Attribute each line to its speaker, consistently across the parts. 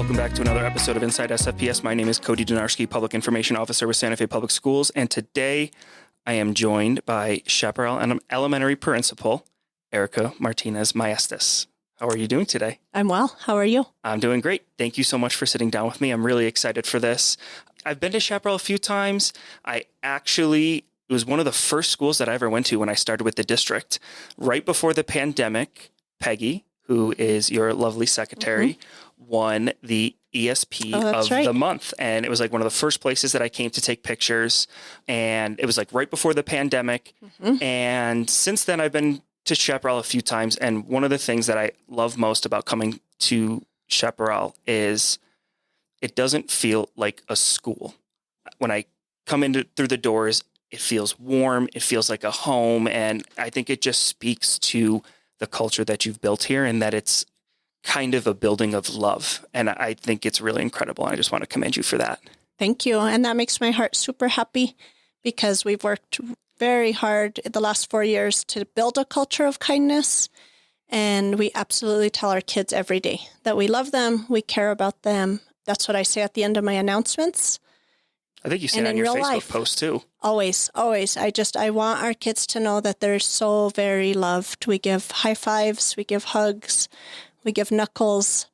Speaker 1: Welcome back to another episode of Inside SFPS. My name is Cody Donarski, Public Information Officer with Santa Fe Public Schools, and today I am joined by Chaparral Elementary Principal, Erica Martinez-Maestas. How are you doing today?
Speaker 2: I'm well. How are you?
Speaker 1: I'm doing great. Thank you so much for sitting down with me. I'm really excited for this. I've been to Chaparral a few times. It was one of the first schools that I ever went to when I started with the district. Right before the pandemic, Peggy, who is your lovely secretary, won the ESP of the month. And it was like one of the first places that I came to take pictures. And it was like right before the pandemic. And since then, I've been to Chaparral a few times. And one of the things that I love most about coming to Chaparral is it doesn't feel like a school. When I come through the doors, it feels warm. It feels like a home. And I think it just speaks to the culture that you've built here and that it's kind of a building of love. And I think it's really incredible. And I just want to commend you for that.
Speaker 2: Thank you. And that makes my heart super happy because we've worked very hard the last 4 years to build a culture of kindness. And we absolutely tell our kids every day that we love them. We care about them. That's what I say at the end of my announcements.
Speaker 1: I think you say it on your Facebook post too.
Speaker 2: Always, always. I want our kids to know that they're so very loved. We give high fives, we give hugs, we give knuckles.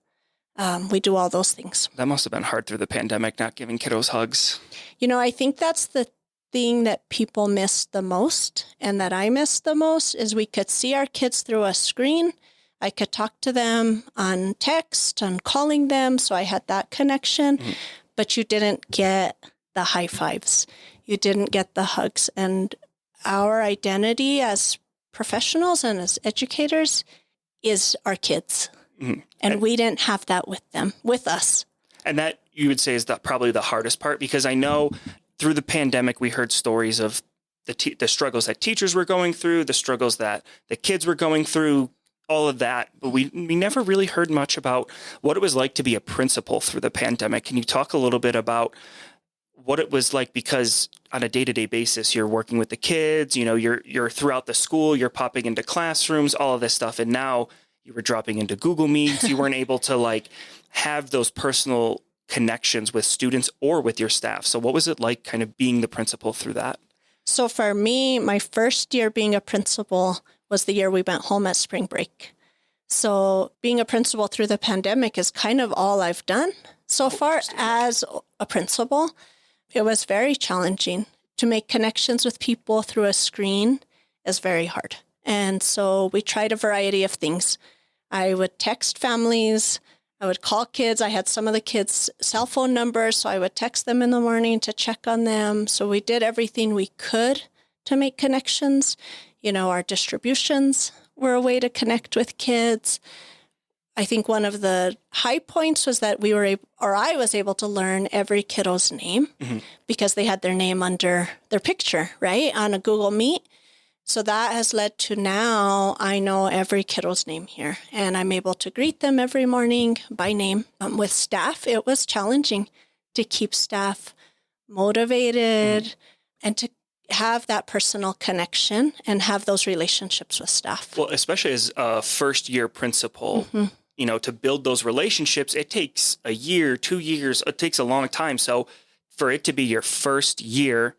Speaker 2: We do all those things.
Speaker 1: That must have been hard through the pandemic, not giving kiddos hugs.
Speaker 2: You know, I think that's the thing that people miss the most and that I miss the most is we could see our kids through a screen. I could talk to them on text, on calling them. So I had that connection, but you didn't get the high fives. You didn't get the hugs. And our identity as professionals and as educators is our kids. And we didn't have that with us. And
Speaker 1: that you would say is probably the hardest part, because I know through the pandemic, we heard stories of the struggles that teachers were going through, the struggles that the kids were going through, all of that. But we never really heard much about what it was like to be a principal through the pandemic. Can you talk a little bit about what it was like? Because on a day-to-day basis, you're working with the kids, you know, you're throughout the school, you're popping into classrooms, all of this stuff. And now you were dropping into Google Meets. You weren't able to have those personal connections with students or with your staff. So what was it like kind of being the principal through that?
Speaker 2: So for me, my first year being a principal was the year we went home at spring break. So being a principal through the pandemic is kind of all I've done so far as a principal. It was very challenging. To make connections with people through a screen is very hard. And so we tried a variety of things. I would text families. I would call kids. I had some of the kids' cell phone numbers, so I would text them in the morning to check on them. So we did everything we could to make connections. You know, our distributions were a way to connect with kids. I think one of the high points was that I was able to learn every kiddo's name because they had their name under their picture, right, on a Google Meet. So that has led to now I know every kiddo's name here, and I'm able to greet them every morning by name. With staff, it was challenging to keep staff motivated and to have that personal connection and have those relationships with staff.
Speaker 1: Well, especially as a first-year principal, you know, to build those relationships, it takes a year, 2 years. It takes a long time. So for it to be your first year,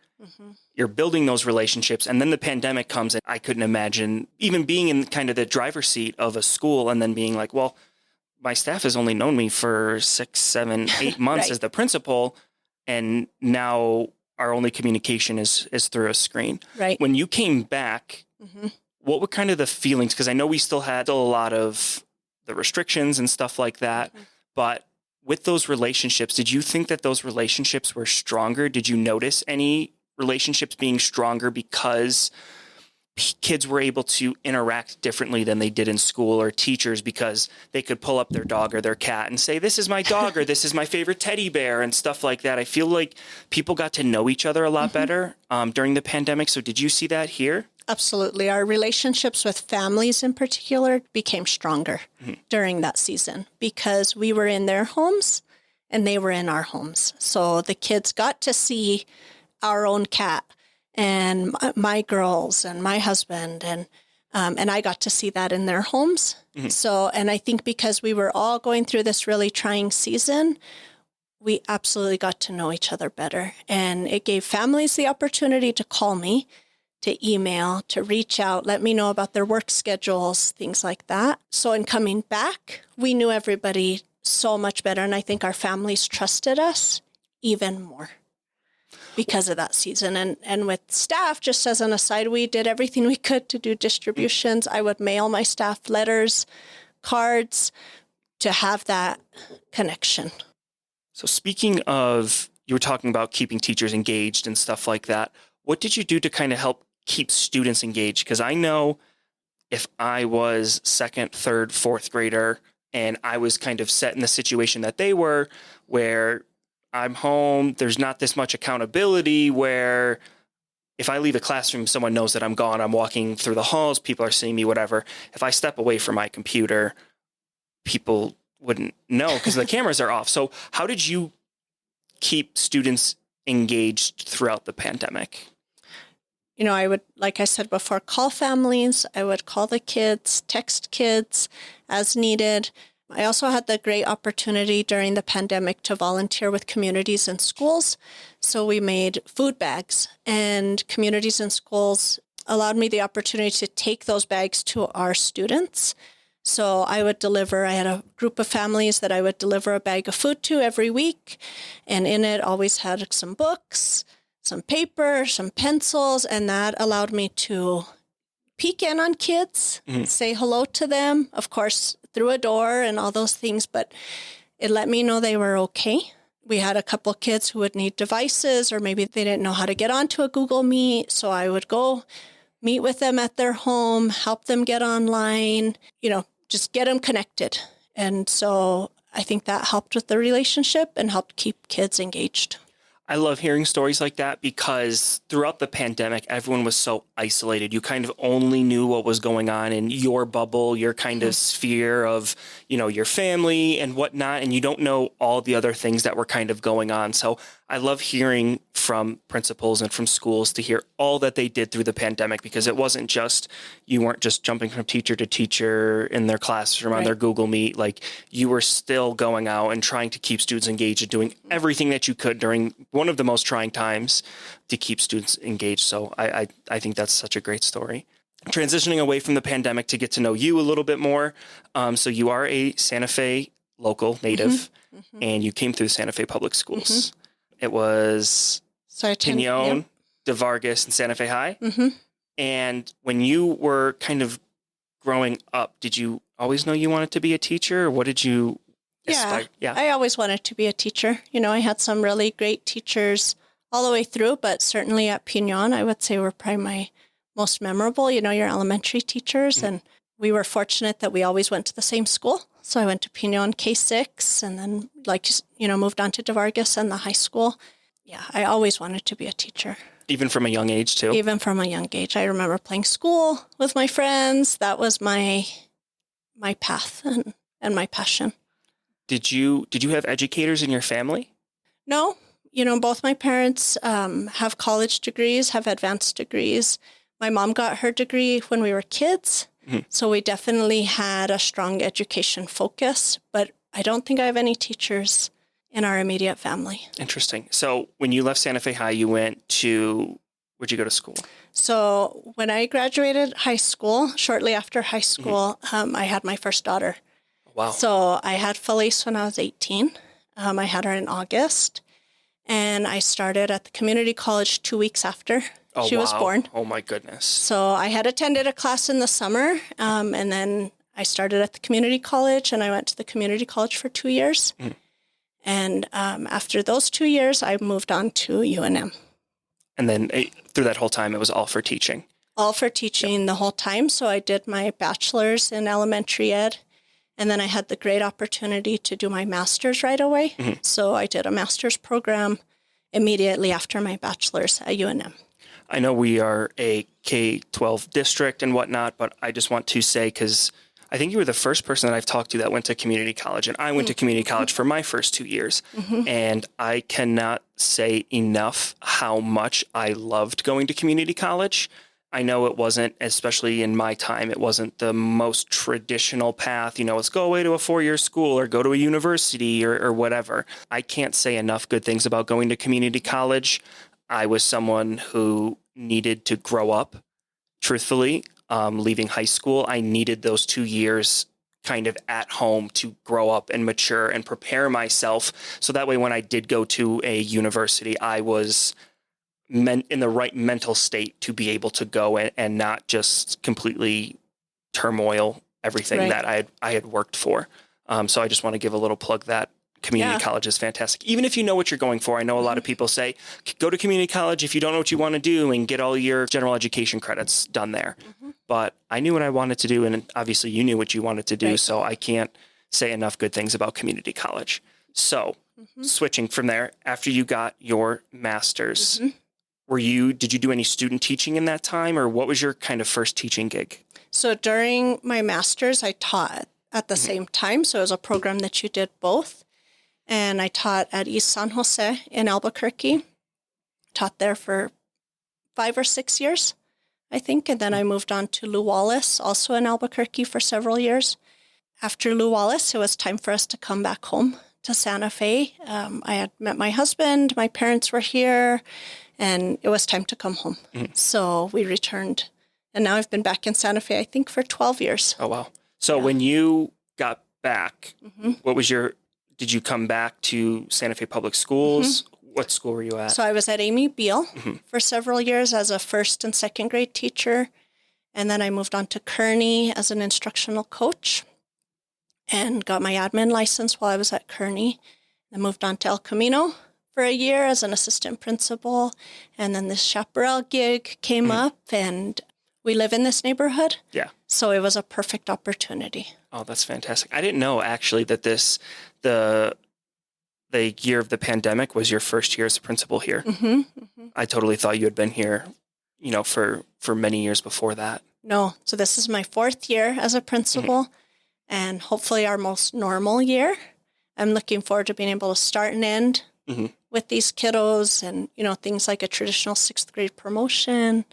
Speaker 1: you're building those relationships, and then the pandemic comes, and I couldn't imagine even being in kind of the driver's seat of a school and then being like, well, my staff has only known me for 6, 7, 8 months as the principal, and now our only communication is through a screen.
Speaker 2: Right.
Speaker 1: When you came back, what were kind of the feelings? Because I know we still had a lot of the restrictions and stuff like that, but with those relationships, did you think that those relationships were stronger? Did you notice any relationships being stronger because kids were able to interact differently than they did in school, or teachers because they could pull up their dog or their cat and say, this is my dog or this is my favorite teddy bear and stuff like that? I feel like people got to know each other a lot better during the pandemic. So did you see that here?
Speaker 2: Absolutely. Our relationships with families in particular became stronger during that season because we were in their homes and they were in our homes. So the kids got to see our own cat and my girls and my husband and And I got to see that in their homes. So, and I think because we were all going through this really trying season, we absolutely got to know each other better. And it gave families the opportunity to call me, to email, to reach out, let me know about their work schedules, things like that. So in coming back, we knew everybody so much better. And I think our families trusted us even more because of that season. And with staff, just as an aside, we did everything we could to do distributions. I would mail my staff letters, cards, to have that connection.
Speaker 1: So speaking of, you were talking about keeping teachers engaged and stuff like that. What did you do to kind of help keep students engaged? Because I know if I was second, third, fourth grader and I was kind of set in the situation that they were, where I'm home, there's not this much accountability, where if I leave a classroom, someone knows that I'm gone, I'm walking through the halls, people are seeing me, whatever. If I step away from my computer, people wouldn't know because the cameras are off. So how did you keep students engaged throughout the pandemic?
Speaker 2: You know, I would, like I said before, call families. I would call the kids, text kids as needed. I also had the great opportunity during the pandemic to volunteer with communities and schools. So we made food bags, and communities and schools allowed me the opportunity to take those bags to our students. So I had a group of families that I would deliver a bag of food to every week. And in it always had some books, some paper, some pencils, and that allowed me to peek in on kids, say hello to them, of course, through a door and all those things, but it let me know they were okay. We had a couple kids who would need devices, or maybe they didn't know how to get onto a Google Meet, so I would go meet with them at their home, help them get online, just get them connected. And so I think that helped with the relationship and helped keep kids engaged.
Speaker 1: I love hearing stories like that because throughout the pandemic, everyone was so isolated. You kind of only knew what was going on in your bubble, your kind of sphere of, your family and whatnot, and you don't know all the other things that were kind of going on. So I love hearing from principals and from schools to hear all that they did through the pandemic, because it wasn't just, you weren't just jumping from teacher to teacher in their classroom on their Google Meet. Like, you were still going out and trying to keep students engaged and doing everything that you could during one of the most trying times to keep students engaged. So I think that's such a great story. Transitioning away from the pandemic to get to know you a little bit more. So you are a Santa Fe local native, and you came through Santa Fe Public Schools. It was Piñon, DeVargas, and Santa Fe High. And when you were kind of growing up, did you always know you wanted to be a teacher, or what did you aspire?
Speaker 2: Yeah, I always wanted to be a teacher. I had some really great teachers all the way through, but certainly at Piñon, I would say were probably my most memorable, your elementary teachers. And we were fortunate that we always went to the same school. So I went to Piñon K6 and then moved on to DeVargas and the high school. Yeah, I always wanted to be a teacher.
Speaker 1: Even from a young age too?
Speaker 2: Even from a young age. I remember playing school with my friends. That was my path and my passion.
Speaker 1: Did you have educators in your family?
Speaker 2: No. Both my parents have college degrees, have advanced degrees. My mom got her degree when we were kids. So we definitely had a strong education focus, but I don't think I have any teachers in our immediate family.
Speaker 1: Interesting. So when you left Santa Fe High, you where'd you go to school?
Speaker 2: So when I graduated high school, shortly after high school, I had my first daughter.
Speaker 1: Wow.
Speaker 2: So I had Felice when I was 18. I had her in August, and I started at the community college 2 weeks after she was born.
Speaker 1: Oh, my goodness.
Speaker 2: So I had attended a class in the summer, and then I started at the community college, and I went to the community college for 2 years. And after those 2 years, I moved on to UNM.
Speaker 1: And then through that whole time, it was all for teaching?
Speaker 2: All for teaching the whole time. So I did my bachelor's in elementary ed, and then I had the great opportunity to do my master's right away. So I did a master's program immediately after my bachelor's at UNM.
Speaker 1: I know we are a K-12 district and whatnot, but I just want to say, because I think you were the first person that I've talked to that went to community college, and I went to community college for my first 2 years, and I cannot say enough how much I loved going to community college. I know it wasn't, especially in my time, it wasn't the most traditional path. Let's go away to a 4-year school or go to a university or whatever. I can't say enough good things about going to community college. I was someone who needed to grow up, truthfully. Leaving high school, I needed those 2 years kind of at home to grow up and mature and prepare myself. So that way, when I did go to a university, I was in the right mental state to be able to go and not just completely turmoil everything that I had worked for. So I just want to give a little plug that community college is fantastic. Even if you know what you're going for. I know a lot of people say, go to community college if you don't know what you want to do and get all your general education credits done there. But I knew what I wanted to do, and obviously you knew what you wanted to do, so I can't say enough good things about community college. So switching from there, after you got your master's, did you do any student teaching in that time, or what was your kind of first teaching gig?
Speaker 2: So during my master's, I taught at the same time. So it was a program that you did both. And I taught at East San Jose in Albuquerque. Taught there for 5 or 6 years, I think. And then I moved on to Lew Wallace, also in Albuquerque, for several years. After Lew Wallace, it was time for us to come back home to Santa Fe. I had met my husband. My parents were here. And it was time to come home. So we returned. And now I've been back in Santa Fe, I think, for 12 years.
Speaker 1: Oh, wow. So when you got back, did you come back to Santa Fe Public Schools? What school were you at?
Speaker 2: So I was at Amy Beal for several years as a first and second grade teacher. And then I moved on to Kearney as an instructional coach and got my admin license while I was at Kearney. Then moved on to El Camino for a year as an assistant principal. And then this Chaparral gig came up, and we live in this neighborhood. Yeah. So it was a perfect opportunity.
Speaker 1: Oh, that's fantastic. I didn't know actually that the year of the pandemic was your first year as a principal here. I totally thought you had been here, for many years before that.
Speaker 2: No. So this is my 4th year as a principal and hopefully our most normal year. I'm looking forward to being able to start and end with these kiddos and, things like a traditional 6th grade promotion,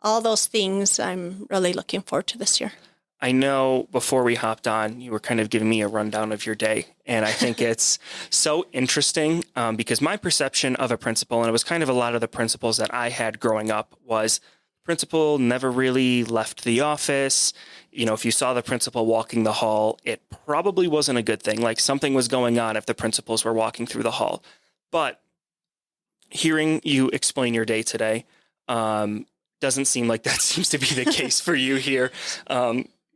Speaker 2: all those things I'm really looking forward to this year.
Speaker 1: I know before we hopped on, you were kind of giving me a rundown of your day. And I think it's so interesting because my perception of a principal, and it was kind of a lot of the principals that I had growing up, was principal never really left the office. If you saw the principal walking the hall, it probably wasn't a good thing. Like something was going on if the principals were walking through the hall. But hearing you explain your day today doesn't seem like that seems to be the case for you here.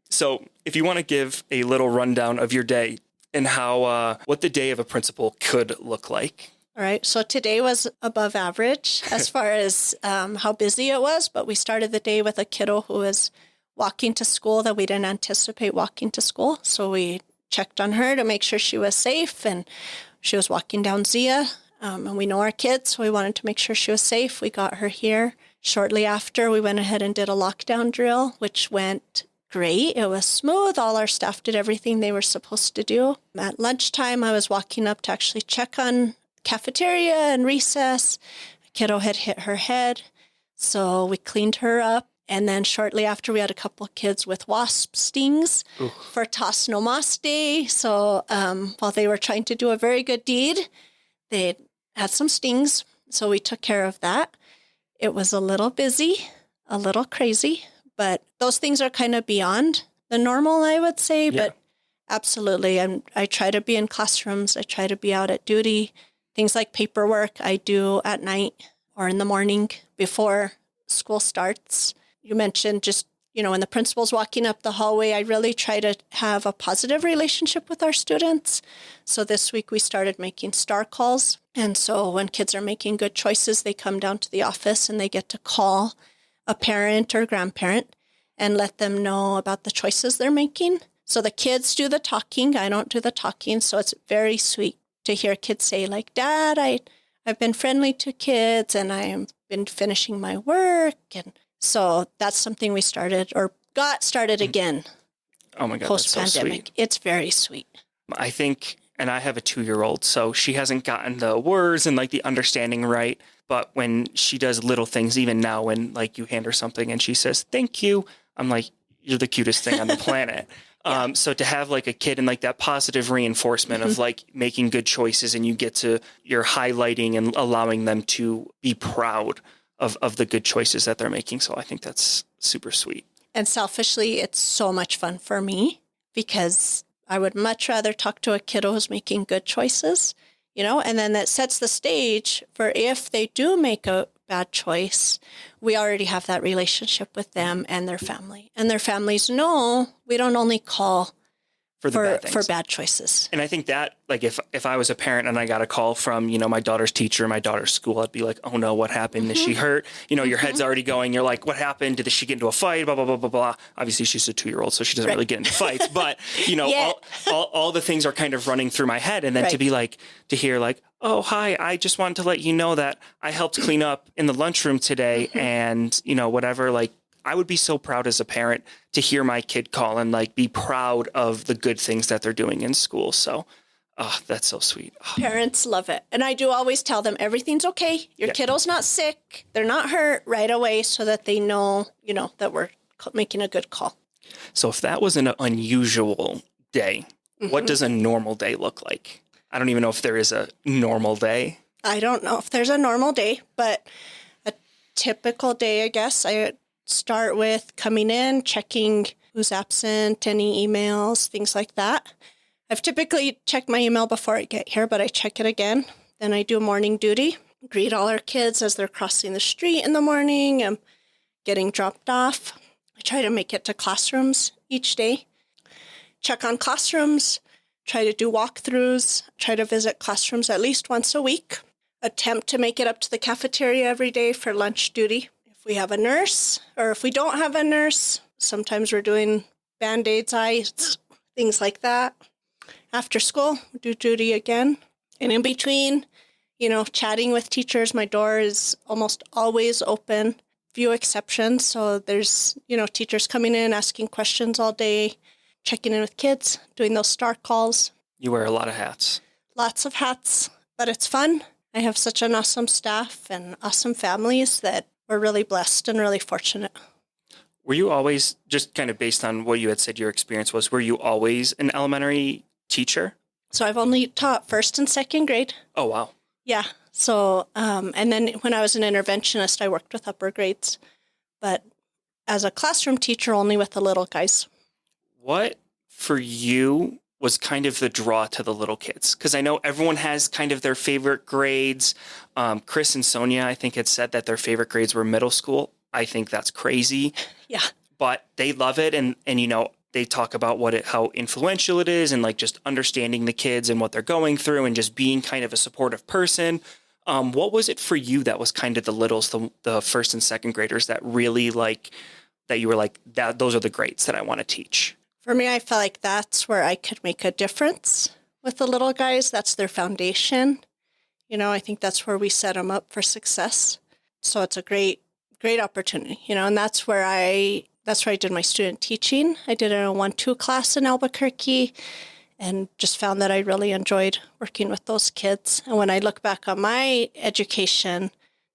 Speaker 1: So if you want to give a little rundown of your day and how what the day of a principal could look like.
Speaker 2: All right. So today was above average as far as how busy it was, but we started the day with a kiddo who was walking to school that we didn't anticipate walking to school. So we checked on her to make sure she was safe, and she was walking down Zia. And we know our kids, so we wanted to make sure she was safe. We got her here. Shortly after, we went ahead and did a lockdown drill, which went great. It was smooth. All our staff did everything they were supposed to do. At lunchtime, I was walking up to actually check on cafeteria and recess. A kiddo had hit her head, so we cleaned her up. And then shortly after, we had a couple of kids with wasp stings for Toss No Mas Day. So while they were trying to do a very good deed, they had some stings. So we took care of that. It was a little busy, a little crazy, but those things are kind of beyond the normal, I would say. Yeah. But absolutely, I try to be in classrooms. I try to be out at duty. Things like paperwork I do at night or in the morning before school starts. You mentioned just, when the principal's walking up the hallway, I really try to have a positive relationship with our students. So this week we started making star calls. And so when kids are making good choices, they come down to the office and they get to call a parent or grandparent and let them know about the choices they're making. So the kids do the talking. I don't do the talking. So it's very sweet to hear kids say, like, Dad, I've been friendly to kids and I've been finishing my work. And so that's something we started or got started again.
Speaker 1: Oh my God,
Speaker 2: post-pandemic.
Speaker 1: That's so sweet.
Speaker 2: It's very sweet.
Speaker 1: I think, and I have a 2-year-old, so she hasn't gotten the words and like the understanding right. But when she does little things, even now, when like you hand her something and she says, "Thank you," I'm like, "You're the cutest thing on the planet." Yeah. So to have like a kid and like that positive reinforcement of like making good choices, and you're highlighting and allowing them to be proud of the good choices that they're making. So I think that's super sweet.
Speaker 2: And selfishly, it's so much fun for me because I would much rather talk to a kiddo who's making good choices, and then that sets the stage for if they do make a bad choice, we already have that relationship with them and their family. And their families know we don't only call for bad choices.
Speaker 1: And I think that, like, if I was a parent and I got a call from, my daughter's teacher, my daughter's school, I'd be like, "Oh no, what happened? Is she hurt?" Your head's already going. You're like, "What happened? Did she get into a fight? Blah, blah, blah, blah, blah." Obviously she's a 2-year-old, so she doesn't really get into fights, but all the things are kind of running through my head. And then to hear like, "Oh, hi, I just wanted to let you know that I helped clean up in the lunchroom today." And, whatever, like, I would be so proud as a parent to hear my kid call and like be proud of the good things that they're doing in school. So, that's so sweet.
Speaker 2: Parents love it. And I do always tell them everything's okay. Your kiddo's not sick. They're not hurt right away so that they know, that we're making a good call.
Speaker 1: So if that was an unusual day, what does a normal day look like? I don't even know if there is a normal day.
Speaker 2: I don't know if there's a normal day, but a typical day, I guess, I start with coming in, checking who's absent, any emails, things like that. I've typically checked my email before I get here, but I check it again. Then I do morning duty, greet all our kids as they're crossing the street in the morning and getting dropped off. I try to make it to classrooms each day. Check on classrooms, try to do walkthroughs, try to visit classrooms at least once a week. Attempt to make it up to the cafeteria every day for lunch duty. If we have a nurse, or if we don't have a nurse, sometimes we're doing Band-Aids, ice, things like that. After school, we do duty again. And in between, chatting with teachers, my door is almost always open. Few exceptions. So there's, teachers coming in, asking questions all day, checking in with kids, doing those star calls.
Speaker 1: You wear a lot of hats.
Speaker 2: Lots of hats, but it's fun. I have such an awesome staff and awesome families that we're really blessed and really fortunate.
Speaker 1: Were you always, just kind of based on what you had said your experience was, were you always an elementary teacher?
Speaker 2: So I've only taught first and second grade.
Speaker 1: Oh, wow.
Speaker 2: Yeah. So, and then when I was an interventionist, I worked with upper grades. But as a classroom teacher, only with the little guys. What,
Speaker 1: for you, was kind of the draw to the little kids? Because I know everyone has kind of their favorite grades. Chris and Sonia, I think, had said that their favorite grades were middle school. I think that's crazy.
Speaker 2: Yeah.
Speaker 1: But they love it. And they talk about how influential it is and like just understanding the kids and what they're going through and just being kind of a supportive person. What was it for you that was kind of the littles, the first and second graders that really that you were like, that those are the grades that I want to teach?
Speaker 2: For me, I felt like that's where I could make a difference with the little guys. That's their foundation. I think that's where we set them up for success. So it's a great opportunity, and that's where I did my student teaching. I did a 1-2 class in Albuquerque and just found that I really enjoyed working with those kids. And when I look back on my education,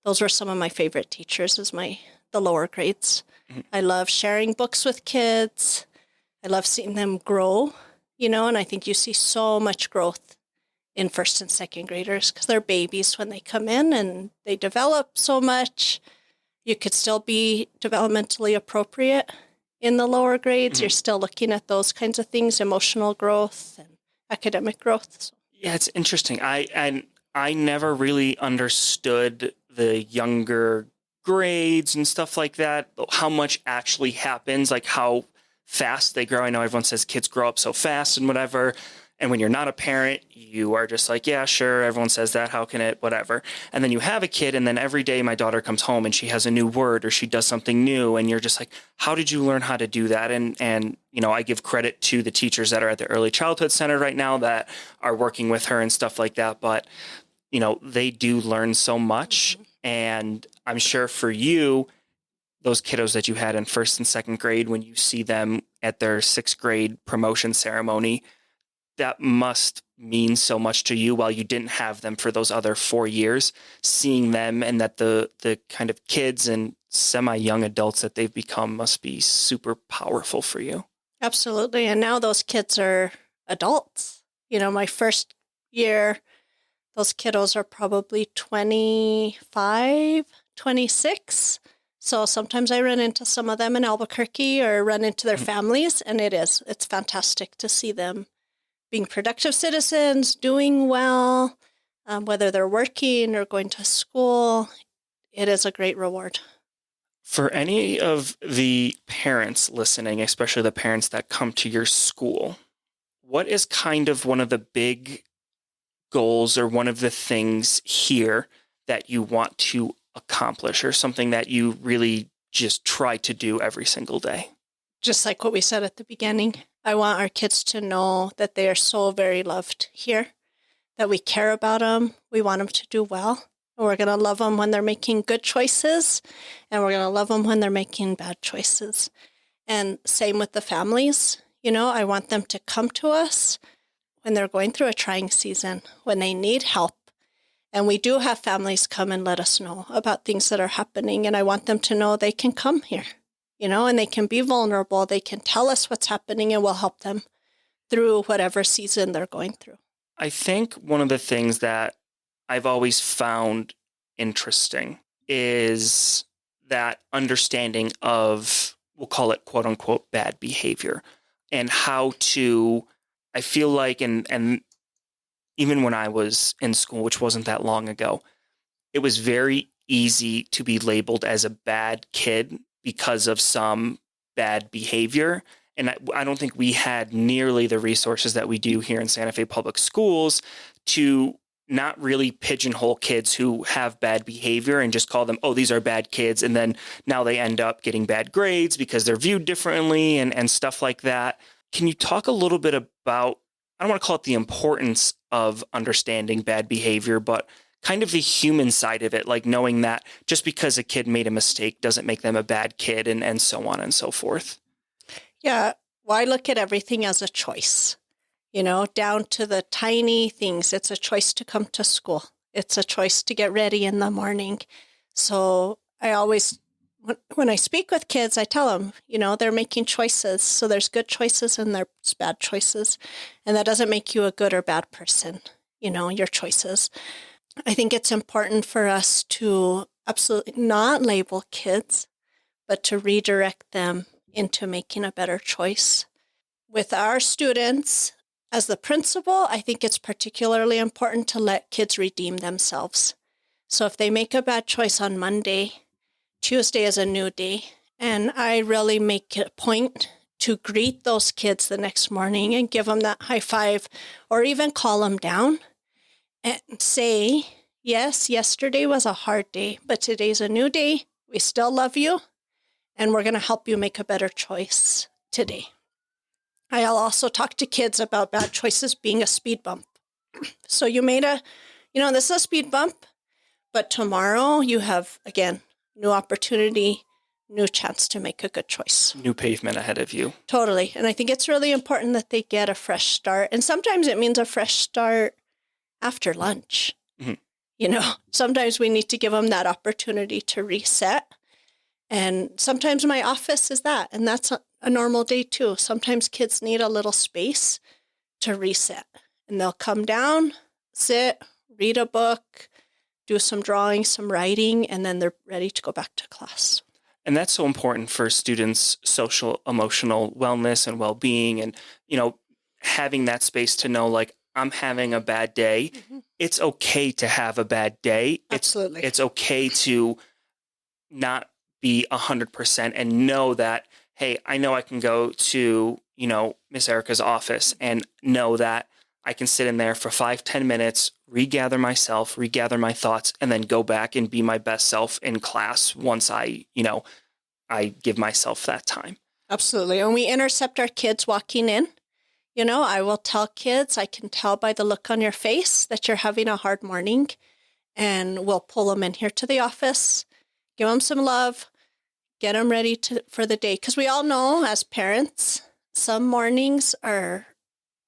Speaker 2: those were some of my favorite teachers is the lower grades. Mm-hmm. I love sharing books with kids. I love seeing them grow, and I think you see so much growth in first and second graders because they're babies when they come in and they develop so much. You could still be developmentally appropriate in the lower grades. Mm-hmm. You're still looking at those kinds of things, emotional growth and academic growth. So.
Speaker 1: Yeah, it's interesting. I never really understood the younger grades and stuff like that, how much actually happens, like how fast they grow. I know everyone says kids grow up so fast and whatever. And when you're not a parent, you are just like, yeah, sure. Everyone says that. How can it, whatever. And then you have a kid. And then every day my daughter comes home and she has a new word or she does something new. And you're just like, how did you learn how to do that? And I give credit to the teachers that are at the Early Childhood Center right now that are working with her and stuff like that. But, they do learn so much. Mm-hmm. And I'm sure for you, those kiddos that you had in first and second grade, when you see them at their 6th grade promotion ceremony, that must mean so much to you while you didn't have them for those other 4 years, seeing them and that the kind of kids and semi-young adults that they've become must be super powerful for you.
Speaker 2: Absolutely. And now those kids are adults. My first year, those kiddos are probably 25, 26. So sometimes I run into some of them in Albuquerque or run into their families, and it's fantastic to see them being productive citizens, doing well, whether they're working or going to school. It is a great reward.
Speaker 1: For any of the parents listening, especially the parents that come to your school, what is kind of one of the big goals or one of the things here that you want to accomplish, or something that you really just try to do every single day?
Speaker 2: Just like what we said at the beginning, I want our kids to know that they are so very loved here, that we care about them. We want them to do well. We're going to love them when they're making good choices, and we're going to love them when they're making bad choices. And same with the families. I want them to come to us when they're going through a trying season, when they need help. And we do have families come and let us know about things that are happening. And I want them to know they can come here, and they can be vulnerable. They can tell us what's happening, and we'll help them through whatever season they're going through.
Speaker 1: I think one of the things that I've always found interesting is that understanding of, we'll call it quote unquote, bad behavior, and how to, I feel like, and even when I was in school, which wasn't that long ago, it was very easy to be labeled as a bad kid because of some bad behavior. And I don't think we had nearly the resources that we do here in Santa Fe Public Schools to not really pigeonhole kids who have bad behavior and just call them, oh, these are bad kids. And then now they end up getting bad grades because they're viewed differently and stuff like that. Can you talk a little bit about, I don't want to call it the importance of understanding bad behavior, but kind of the human side of it, like knowing that just because a kid made a mistake doesn't make them a bad kid, and so on and so forth?
Speaker 2: Yeah, well, I look at everything as a choice, down to the tiny things. It's a choice to come to school. It's a choice to get ready in the morning. So I always, when I speak with kids, I tell them, they're making choices. So there's good choices and there's bad choices. And that doesn't make you a good or bad person, your choices. I think it's important for us to absolutely not label kids, but to redirect them into making a better choice. With our students, as the principal, I think it's particularly important to let kids redeem themselves. So if they make a bad choice on Monday, Tuesday is a new day. And I really make it a point to greet those kids the next morning and give them that high five, or even call them down and say, yes, yesterday was a hard day, but today's a new day. We still love you, and we're going to help you make a better choice today. I'll also talk to kids about bad choices being a speed bump. So you made this is a speed bump, but tomorrow you have, again, new opportunity, new chance to make a good choice.
Speaker 1: New pavement ahead of you.
Speaker 2: Totally. And I think it's really important that they get a fresh start. And sometimes it means a fresh start after lunch. Mm-hmm. Sometimes we need to give them that opportunity to reset. And sometimes my office is that, and that's a normal day too. Sometimes kids need a little space to reset, and they'll come down, sit, read a book, do some drawing, some writing, and then they're ready to go back to class.
Speaker 1: And that's so important for students' social, emotional wellness and well-being, and, having that space to know, like, I'm having a bad day. Mm-hmm. It's okay to have a bad day.
Speaker 2: Absolutely.
Speaker 1: It's okay to not be 100% and know that, hey, I know I can go to, Miss Erica's office and know that I can sit in there for 5-10 minutes, regather myself, regather my thoughts, and then go back and be my best self in class once I give myself that time.
Speaker 2: Absolutely. And we intercept our kids walking in. I will tell kids, I can tell by the look on your face that you're having a hard morning, and we'll pull them in here to the office, give them some love, get them ready for the day. Because we all know as parents, some mornings are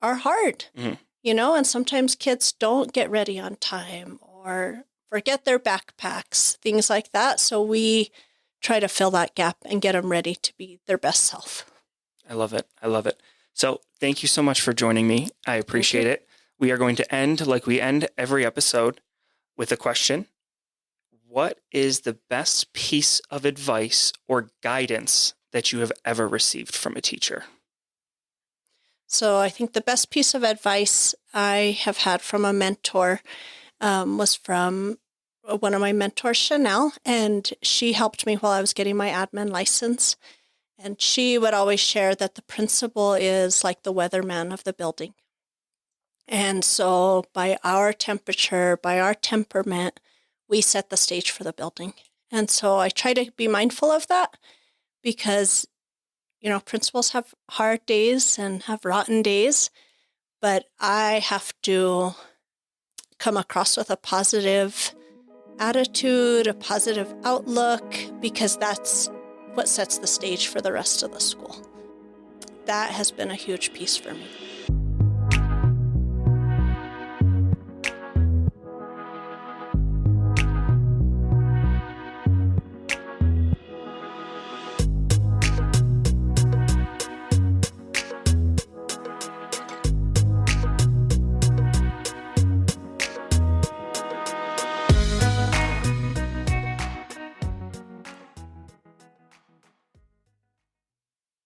Speaker 2: are hard,
Speaker 1: Mm-hmm.
Speaker 2: and sometimes kids don't get ready on time or forget their backpacks, things like that. So we try to fill that gap and get them ready to be their best self.
Speaker 1: I love it. I love it. So thank you so much for joining me. I appreciate it. We are going to end like we end every episode with a question. What is the best piece of advice or guidance that you have ever received from a teacher?
Speaker 2: So I think the best piece of advice I have had from a mentor was from one of my mentors, Chanel, and she helped me while I was getting my admin license. And she would always share that the principal is like the weatherman of the building. And so by our temperature, by our temperament, we set the stage for the building. And so I try to be mindful of that because, principals have hard days and have rotten days, but I have to come across with a positive attitude, a positive outlook, because that's what sets the stage for the rest of the school. That has been a huge piece for me.